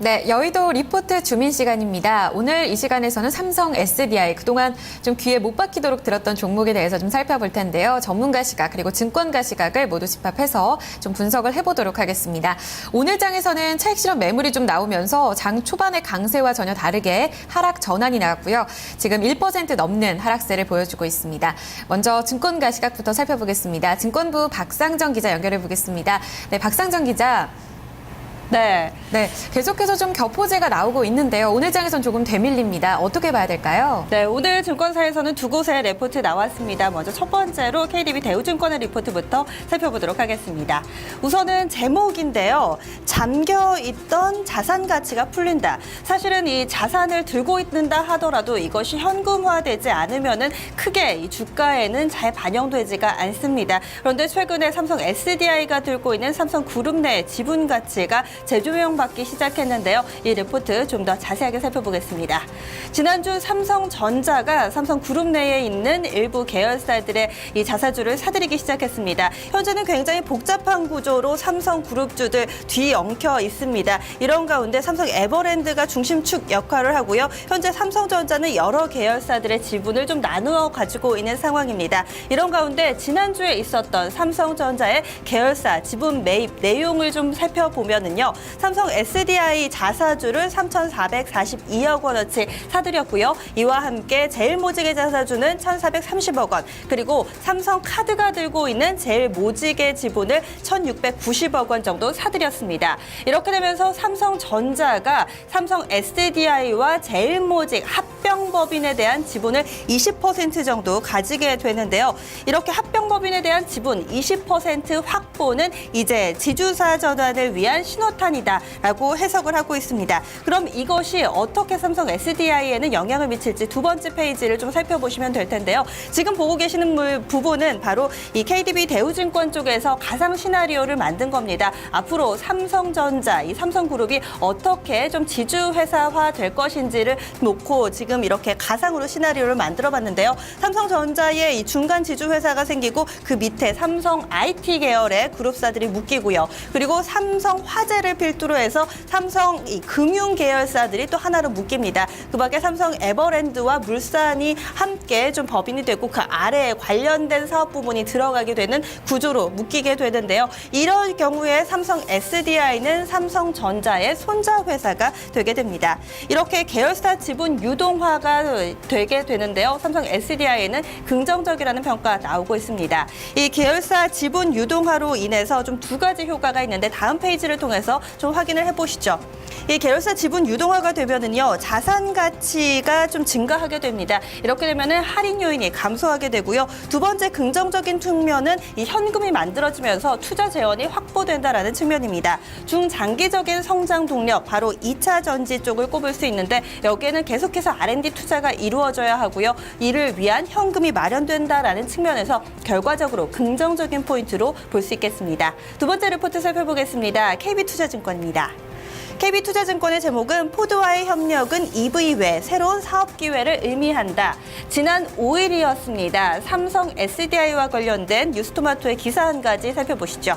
네, 여의도 리포트 주민 시간입니다. 오늘 이 시간에서는 삼성 SDI, 그동안 좀 귀에 못 박히도록 들었던 종목에 대해서 좀 살펴볼 텐데요. 전문가 시각 그리고 증권가 시각을 모두 집합해서 좀 분석을 해보도록 하겠습니다. 오늘 장에서는 차익 실현 매물이 좀 나오면서 장 초반의 강세와 전혀 다르게 하락 전환이 나왔고요. 지금 1% 넘는 하락세를 보여주고 있습니다. 먼저 증권가 시각부터 살펴보겠습니다. 증권부 박상정 기자 연결해 보겠습니다. 네, 박상정 기자. 네, 계속해서 좀 격포제가 나오고 있는데요. 오늘 장에선 조금 되밀립니다. 어떻게 봐야 될까요? 네, 오늘 증권사에서는 두 곳의 리포트 나왔습니다. 먼저 첫 번째로 KDB 대우증권의 리포트부터 살펴보도록 하겠습니다. 우선은 제목인데요. 잠겨있던 자산 가치가 풀린다. 사실은 이 자산을 들고 있는다 하더라도 이것이 현금화되지 않으면은 크게 이 주가에는 잘 반영되지가 않습니다. 그런데 최근에 삼성 SDI가 들고 있는 삼성그룹 내 지분 가치가 재조명받기 시작했는데요. 이 리포트 좀 더 자세하게 살펴보겠습니다. 지난주 삼성전자가 삼성그룹 내에 있는 일부 계열사들의 이 자사주를 사들이기 시작했습니다. 현재는 굉장히 복잡한 구조로 삼성그룹주들 뒤엉켜 있습니다. 이런 가운데 삼성 에버랜드가 중심축 역할을 하고요. 현재 삼성전자는 여러 계열사들의 지분을 좀 나누어 가지고 있는 상황입니다. 이런 가운데 지난주에 있었던 삼성전자의 계열사 지분 매입 내용을 좀 살펴보면은요. 삼성 SDI 자사주를 3,442억 원어치 사들였고요. 이와 함께 제일모직의 자사주는 1,430억 원, 그리고 삼성카드가 들고 있는 제일모직의 지분을 1,690억 원 정도 사들였습니다. 이렇게 되면서 삼성전자가 삼성 SDI와 제일모직 합병법인에 대한 지분을 20% 정도 가지게 되는데요. 이렇게 합병법인에 대한 지분 20% 확보는 이제 지주사 전환을 위한 신호탄이다라고 해석을 하고 있습니다. 그럼 이것이 어떻게 삼성 SDI에는 영향을 미칠지 두 번째 페이지를 좀 살펴보시면 될 텐데요. 지금 보고 계시는 부분은 바로 이 KDB 대우증권 쪽에서 가상 시나리오를 만든 겁니다. 앞으로 삼성전자, 이 삼성그룹이 어떻게 좀 지주회사화 될 것인지를 놓고 지금 이렇게 가상으로 시나리오를 만들어 봤는데요. 삼성전자의 이 중간 지주회사가 생기고 그 밑에 삼성 IT 계열의 그룹사들이 묶이고요. 그리고 삼성화재를 필두로 해서 삼성 이 금융 계열사들이 또 하나로 묶입니다. 그 밖에 삼성 에버랜드와 물산이 함께 좀 법인이 되고 그 아래에 관련된 사업 부문이 들어가게 되는 구조로 묶이게 되는데요. 이런 경우에 삼성 SDI는 삼성전자의 손자 회사가 되게 됩니다. 이렇게 계열사 지분 유동화가 되게 되는데요. 삼성 SDI에는 긍정적이라는 평가 나오고 있습니다. 이 계열사 지분 유동화로 인해서 좀 두 가지 효과가 있는데 다음 페이지를 통해서 좀 확인을 해보시죠. 이 계열사 지분 유동화가 되면은요, 자산 가치가 좀 증가하게 됩니다. 이렇게 되면은 할인 요인이 감소하게 되고요. 두 번째 긍정적인 측면은 이 현금이 만들어지면서 투자 재원이 확보된다라는 측면입니다. 중장기적인 성장 동력, 바로 2차 전지 쪽을 꼽을 수 있는데 여기에는 계속해서 R&D 투자가 이루어져야 하고요. 이를 위한 현금이 마련된다라는 측면에서 결과적으로 긍정적인 포인트로 볼 수 있겠습니다. 두 번째 리포트 살펴보겠습니다. KB투자증권입니다. KB투자증권의 제목은 포드와의 협력은 EV 외 새로운 사업 기회를 의미한다. 지난 5일이었습니다. 삼성 SDI와 관련된 뉴스토마토의 기사 한 가지 살펴보시죠.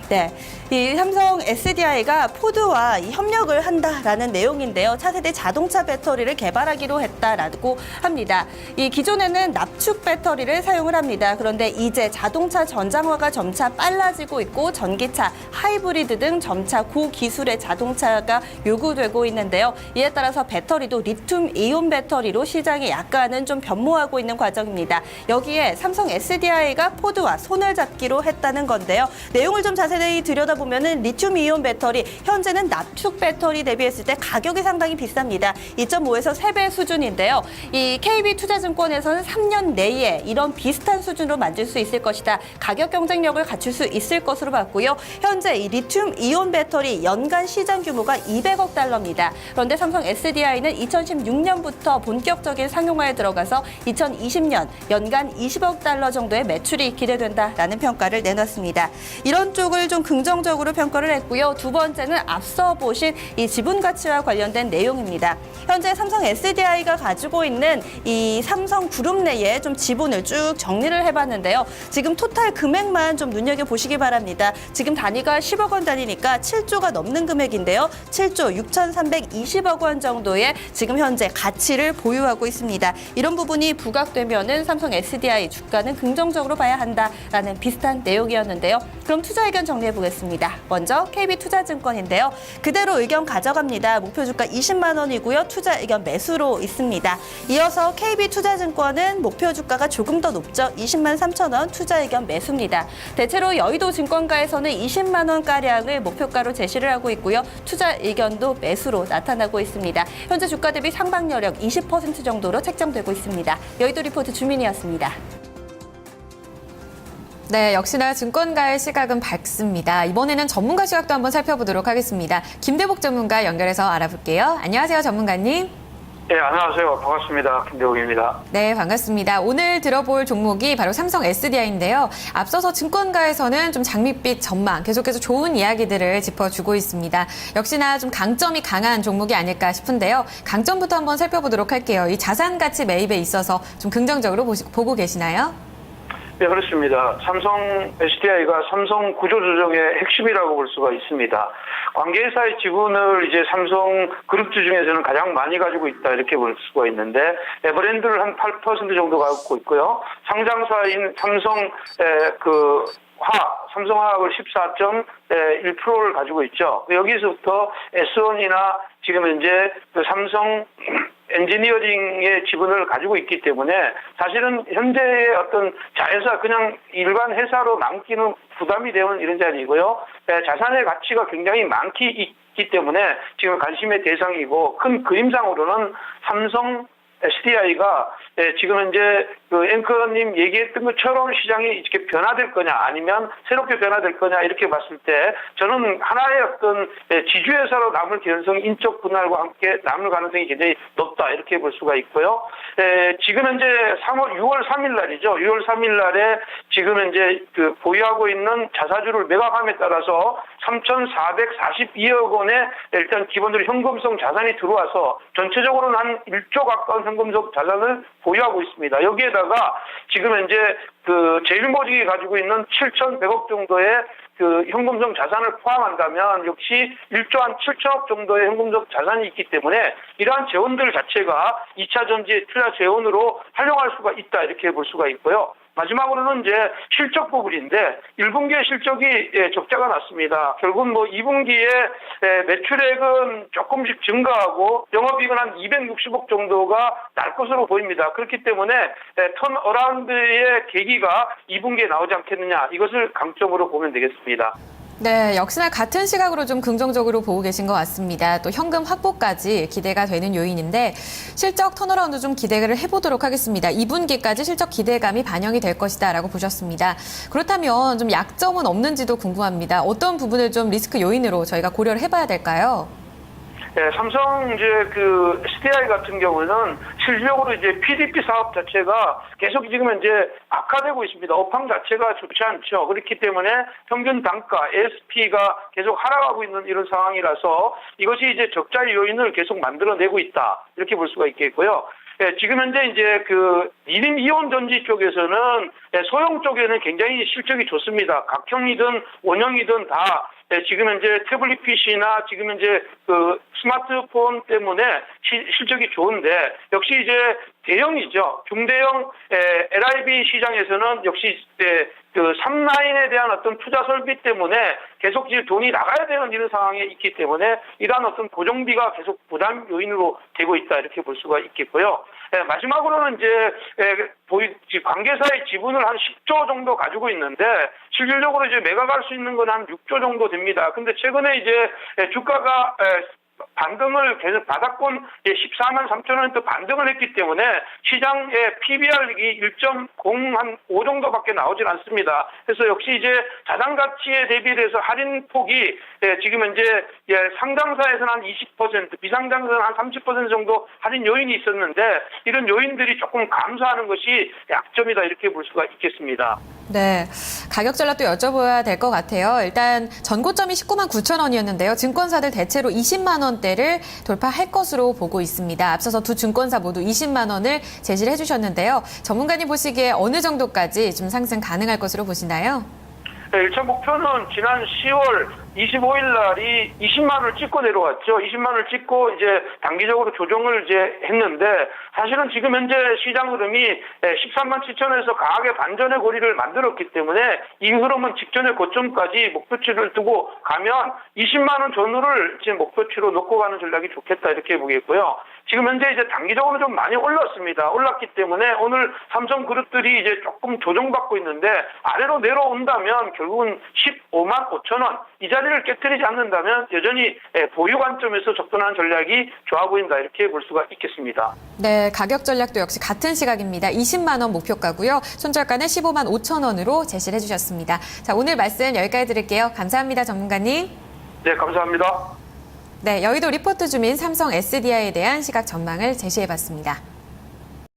네, 이 삼성 SDI가 포드와 이 협력을 한다라는 내용인데요. 차세대 자동차 배터리를 개발하기로 했다라고 합니다. 이 기존에는 납축 배터리를 사용을 합니다. 그런데 이제 자동차 전장화가 점차 빨라지고 있고 전기차, 하이브리드 등 점차 고기술의 자동차가 요구되고 있는데요. 이에 따라서 배터리도 리튬 이온 배터리로 시장이 약간은 좀 변모하고 있는 과정입니다. 여기에 삼성 SDI가 포드와 손을 잡기로 했다는 건데요. 내용을 좀 자세히 들여다보면은 리튬이온 배터리, 현재는 납축 배터리 대비했을 때 가격이 상당히 비쌉니다. 2.5에서 3배 수준인데요. 이 KB투자증권에서는 3년 내에 이런 비슷한 수준으로 만들 수 있을 것이다. 가격 경쟁력을 갖출 수 있을 것으로 봤고요. 현재 이 리튬이온 배터리 연간 시장 규모가 200억 달러입니다. 그런데 삼성 SDI는 2016년부터 본격적인 상용화에 들어가서 2020년 연간 20억 달러 정도의 매출이 기대된다라는 평가를 내놨습니다. 이런 쪽을 좀 긍정적으로 긍정적으로 평가를 했고요. 두 번째는 앞서 보신 이 지분 가치와 관련된 내용입니다. 현재 삼성 SDI가 가지고 있는 이 삼성 그룹 내에 좀 지분을 쭉 정리를 해봤는데요. 지금 토탈 금액만 좀 눈여겨보시기 바랍니다. 지금 단위가 10억 원 단위니까 7조가 넘는 금액인데요. 7조 6,320억 원 정도의 지금 현재 가치를 보유하고 있습니다. 이런 부분이 부각되면은 삼성 SDI 주가는 긍정적으로 봐야 한다라는 비슷한 내용이었는데요. 그럼 투자 의견 정리해 보겠습니다. 먼저 KB투자증권인데요. 그대로 의견 가져갑니다. 목표 주가 20만 원이고요. 투자 의견 매수로 있습니다. 이어서 KB투자증권은 목표 주가가 조금 더 높죠. 20만 3천 원 투자 의견 매수입니다. 대체로 여의도 증권가에서는 20만 원가량을 목표가로 제시를 하고 있고요. 투자 의견도 매수로 나타나고 있습니다. 현재 주가 대비 상방여력 20% 정도로 책정되고 있습니다. 여의도 리포트 주민이었습니다. 네, 역시나 증권가의 시각은 밝습니다. 이번에는 전문가 시각도 한번 살펴보도록 하겠습니다. 김대복 전문가 연결해서 알아볼게요. 안녕하세요, 전문가님. 네, 안녕하세요. 반갑습니다. 김대욱입니다. 네, 반갑습니다. 오늘 들어볼 종목이 바로 삼성 SDI인데요. 앞서서 증권가에서는 좀 장밋빛 전망, 계속해서 좋은 이야기들을 짚어주고 있습니다. 역시나 좀 강점이 강한 종목이 아닐까 싶은데요. 강점부터 한번 살펴보도록 할게요. 이 자산 가치 매입에 있어서 좀 긍정적으로 보고 계시나요? 네, 그렇습니다. 삼성 SDI가 삼성 구조조정의 핵심이라고 볼 수가 있습니다. 관계사의 지분을 이제 삼성 그룹주 중에서는 가장 많이 가지고 있다 이렇게 볼 수가 있는데 에버랜드를 한 8% 정도 갖고 있고요. 상장사인 삼성화학을 14.1%를 가지고 있죠. 여기서부터 S1이나 지금 현재 그 삼성 엔지니어링의 지분을 가지고 있기 때문에 사실은 현재의 어떤 자회사 그냥 일반 회사로 남기는 부담이 되는 이런 자리이고요. 자산의 가치가 굉장히 있기 때문에 지금 관심의 대상이고 큰 그림상으로는 삼성 SDI가 지금 현재 그 앵커님 얘기했던 것처럼 시장이 이렇게 변화될 거냐 아니면 새롭게 변화될 거냐 이렇게 봤을 때 저는 하나의 어떤 지주회사로 남을 개연성이 인적 분할과 함께 남을 가능성이 굉장히 높다 이렇게 볼 수가 있고요. 지금 현재 6월 3일 날이죠. 6월 3일 날에 지금 현재 그 보유하고 있는 자사주를 매각함에 따라서 3,442억 원의 일단 기본적으로 현금성 자산이 들어와서 전체적으로는 한 1조 가까운 현금성 자산을 보유하고 있습니다. 여기에다가 지금 현재 그 제일모직이 가지고 있는 7,100억 정도의 그 현금성 자산을 포함한다면 역시 1조 한 7천억 정도의 현금성 자산이 있기 때문에 이러한 재원들 자체가 2차 전지 투자 재원으로 활용할 수가 있다 이렇게 볼 수가 있고요. 마지막으로는 이제 실적 부분인데 1분기에 실적이 적자가 났습니다. 결국 2분기에 매출액은 조금씩 증가하고 영업이익은 한 260억 정도가 날 것으로 보입니다. 그렇기 때문에 턴어라운드의 계기가 2분기에 나오지 않겠느냐 이것을 강점으로 보면 되겠습니다. 네, 역시나 같은 시각으로 좀 긍정적으로 보고 계신 것 같습니다. 또 현금 확보까지 기대가 되는 요인인데 실적 턴어라운드 좀 기대를 해보도록 하겠습니다. 2분기까지 실적 기대감이 반영이 될 것이다라고 보셨습니다. 그렇다면 좀 약점은 없는지도 궁금합니다. 어떤 부분을 좀 리스크 요인으로 저희가 고려를 해봐야 될까요? 네, 삼성 이제 그 SDI 같은 경우는 실질적으로 이제 PDP 사업 자체가 계속 지금 이제 악화되고 있습니다. 업황 자체가 좋지 않죠. 그렇기 때문에 평균 단가 ASP가 계속 하락하고 있는 이런 상황이라서 이것이 이제 적자의 요인을 계속 만들어내고 있다 이렇게 볼 수가 있겠고요. 예, 지금 현재 이제 그 리튬 이온 전지 쪽에서는 소형 쪽에는 굉장히 실적이 좋습니다. 각형이든 원형이든 다 지금 현재 태블릿 PC나 지금 현재 그 스마트폰 때문에 실적이 좋은데 역시 이제 대형이죠. 중대형 LIB 시장에서는 역시 그 3라인에 대한 어떤 투자 설비 때문에 계속 이제 돈이 나가야 되는 이런 상황에 있기 때문에 이러한 어떤 고정비가 계속 부담 요인으로 되고 있다 이렇게 볼 수가 있겠고요. 마지막으로는 이제 관계사의 지분을 한 10조 정도 가지고 있는데 실질적으로 이제 매각할 수 있는 건 한 6조 정도 됩니다. 근데 최근에 이제 주가가 반등을 계속 바닥권 14만 3천 원 또 반등을 했기 때문에 시장의 PBR이 1.05 정도밖에 나오질 않습니다. 그래서 역시 이제 자산 가치에 대비해서 할인 폭이 지금 현재 상장사에서는 한 20%, 비상장사는 한 30% 정도 할인 요인이 있었는데 이런 요인들이 조금 감소하는 것이 약점이다 이렇게 볼 수가 있겠습니다. 네, 가격 전략도 여쭤봐야 될 것 같아요. 일단 전고점이 19만 9천 원이었는데요. 증권사들 대체로 20만 원대를 돌파할 것으로 보고 있습니다. 앞서서 두 증권사 모두 20만 원을 제시를 해주셨는데요. 전문가님 보시기에 어느 정도까지 좀 상승 가능할 것으로 보시나요? 네, 1차 목표는 지난 10월 25일 날이 20만 원을 찍고 내려왔죠. 20만 원을 찍고 이제 단기적으로 조정을 이제 했는데 사실은 지금 현재 시장 흐름이 13만 7천에서 강하게 반전의 고리를 만들었기 때문에 이 흐름은 직전의 고점까지 목표치를 두고 가면 20만 원 전후를 지금 목표치로 놓고 가는 전략이 좋겠다 이렇게 보겠고요. 지금 현재 이제 단기적으로 좀 많이 올랐습니다. 올랐기 때문에 오늘 삼성그룹들이 이제 조금 조정받고 있는데 아래로 내려온다면 결국은 15만 5천 원 이 자리를 깨뜨리지 않는다면 여전히 보유 관점에서 접근하는 전략이 좋아 보인다 이렇게 볼 수가 있겠습니다. 네, 가격 전략도 역시 같은 시각입니다. 20만 원 목표가고요. 손절가는 15만 5천 원으로 제시를 해주셨습니다. 자, 오늘 말씀 여기까지 드릴게요. 감사합니다, 전문가님. 네, 감사합니다. 네, 여의도 리포트 주민 삼성 SDI에 대한 시각 전망을 제시해봤습니다.